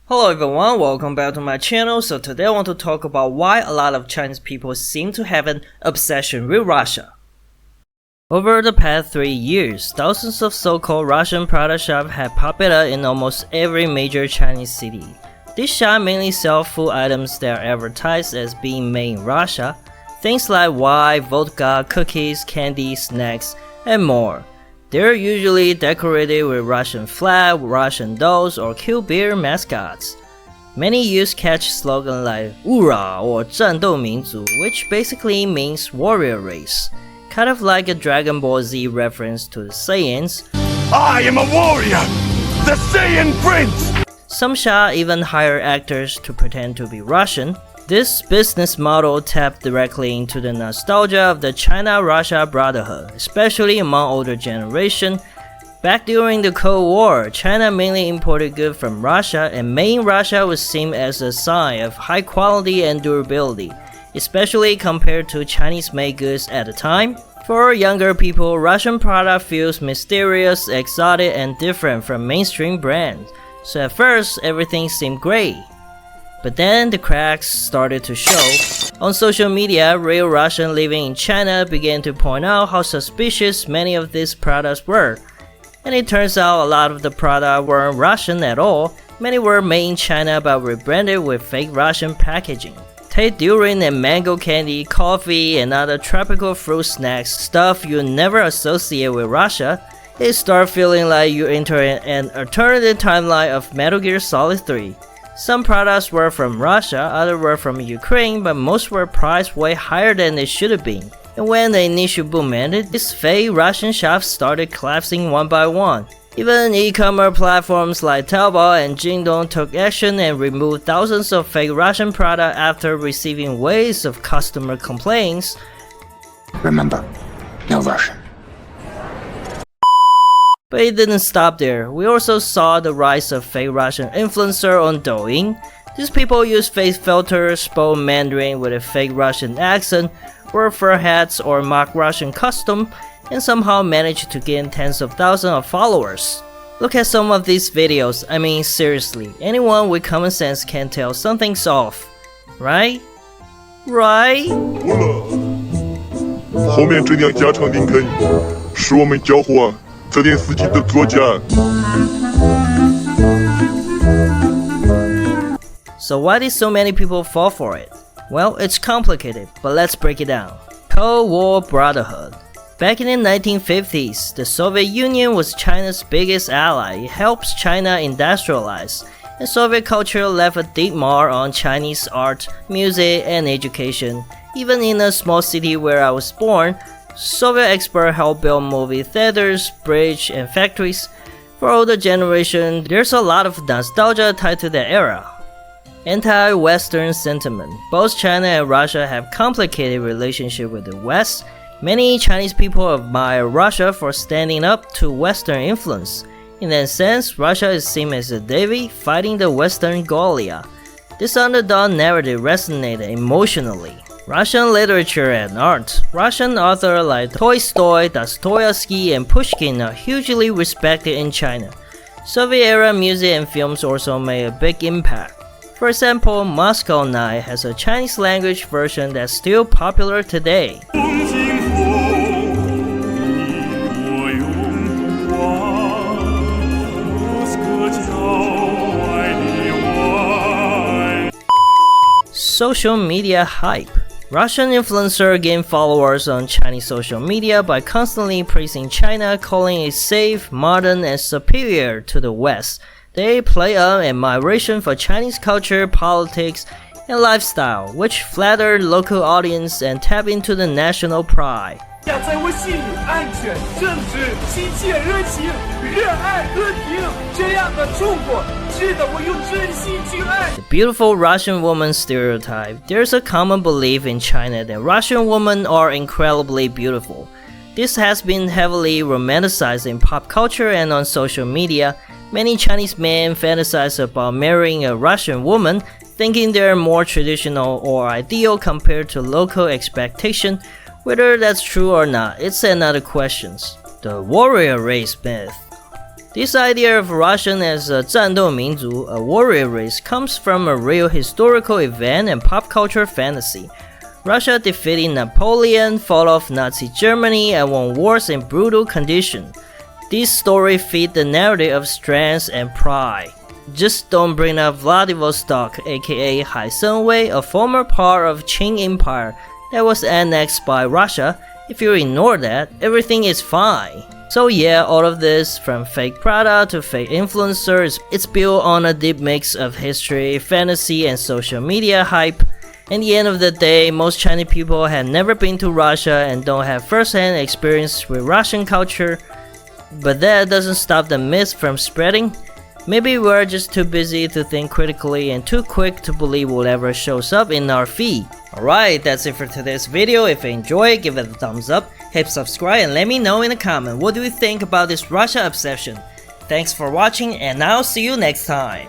Hello everyone, welcome back to my channel. So today I want to talk about why a lot of Chinese people seem to have an obsession with Russia. Over the past 3 years, thousands of so-called Russian product shops have popped up in almost every major Chinese city. These shops mainly sell food items that are advertised as being made in Russia, things like wine, vodka, cookies, candy, snacks, and more. They're usually decorated with Russian flag, Russian dolls, or cute beer mascots. Many use catchy slogans like "Ura" or 战斗民族, which basically means warrior race, kind of like a Dragon Ball Z reference to the Saiyans. I am a warrior, the Saiyan Prince! Some shops even hire actors to pretend to be Russian. This business model tapped directly into the nostalgia of the China-Russia brotherhood, especially among older generation. Back during the Cold War, China mainly imported goods from Russia, and made in Russia was seen as a sign of high quality and durability, especially compared to Chinese-made goods at the time. For younger people, Russian product feels mysterious, exotic, and different from mainstream brands, so at first everything seemed great. But then the cracks started to show. On social media, real Russians living in China began to point out how suspicious many of these products were. And it turns out a lot of the products weren't Russian at all. Many were made in China but rebranded with fake Russian packaging. Take durian and mango candy, coffee, and other tropical fruit snacks, stuff you never associate with Russia. It starts feeling like you enter an alternative timeline of Metal Gear Solid 3. Some products were from Russia, others were from Ukraine, but most were priced way higher than they should have been. And when the initial boom ended, these fake Russian shops started collapsing one by one. Even e-commerce platforms like Taobao and Jingdong took action and removed thousands of fake Russian products after receiving waves of customer complaints. Remember, no Russian. But it didn't stop there. We also saw the rise of fake Russian influencers on Douyin. These people use face filters, spoke Mandarin with a fake Russian accent, wore fur hats or mock Russian costume, and somehow managed to gain tens of thousands of followers. Look at some of these videos. I mean, seriously, anyone with common sense can tell something's off, right? Right? 后面这辆加长林肯是我们交货这电视机的座驾。 So why did so many people fall for it? Well, it's complicated, but let's break it down. Cold War Brotherhood. Back in the 1950s, the Soviet Union was China's biggest ally. It helps China industrialize, and Soviet culture left a deep mark on Chinese art, music, and education. Even in a small city where I was born, Soviet experts helped build movie theaters, bridges, and factories. For older generation, there's a lot of nostalgia tied to that era. Anti-Western sentiment. Both China and Russia have complicated relationship with the West. Many Chinese people admire Russia for standing up to Western influence. In that sense, Russia is seen as a David fighting the Western Goliath. This underdog narrative resonated emotionally. Russian literature and art. Russian authors like Tolstoy, Dostoevsky, and Pushkin are hugely respected in China. Soviet-era music and films also made a big impact. For example, Moscow Night has a Chinese language version that's still popular today. Social media hype. Russian influencers gain followers on Chinese social media by constantly praising China, calling it safe, modern, and superior to the West. They play on admiration for Chinese culture, politics, and lifestyle, which flatter local audience and tap into the national pride. 在我心里安全、正直、亲切、热情、热爱、和平，这样的中国值得我用真心去爱。 The beautiful Russian woman stereotype. There's a common belief in China that Russian women are incredibly beautiful. This has been heavily romanticized in pop culture and on social media. Many Chinese men fantasize about marrying a Russian woman, thinking they're more traditional or ideal compared to local expectation. Whether that's true or not, it's another question. The warrior race myth. This idea of Russian as a 战斗民族, a warrior race, comes from a real historical event and pop culture fantasy. Russia defeated Napoleon, fought off Nazi Germany, and won wars in brutal conditions. These stories feed the narrative of strength and pride. Just don't bring up Vladivostok, aka Haisengwei, a former part of Qing Empire that was annexed by Russia. If you ignore that, everything is fine. So yeah, all of this, from fake Prada to fake influencers, it's built on a deep mix of history, fantasy, and social media hype. At the end of the day, most Chinese people have never been to Russia and don't have first-hand experience with Russian culture. But that doesn't stop the myth from spreading. Maybe we're just too busy to think critically and too quick to believe whatever shows up in our feed. Alright, that's it for today's video. If you enjoyed it, give it a thumbs up, hit subscribe, and let me know in the comment what do you think about this Russia obsession. Thanks for watching, and I'll see you next time.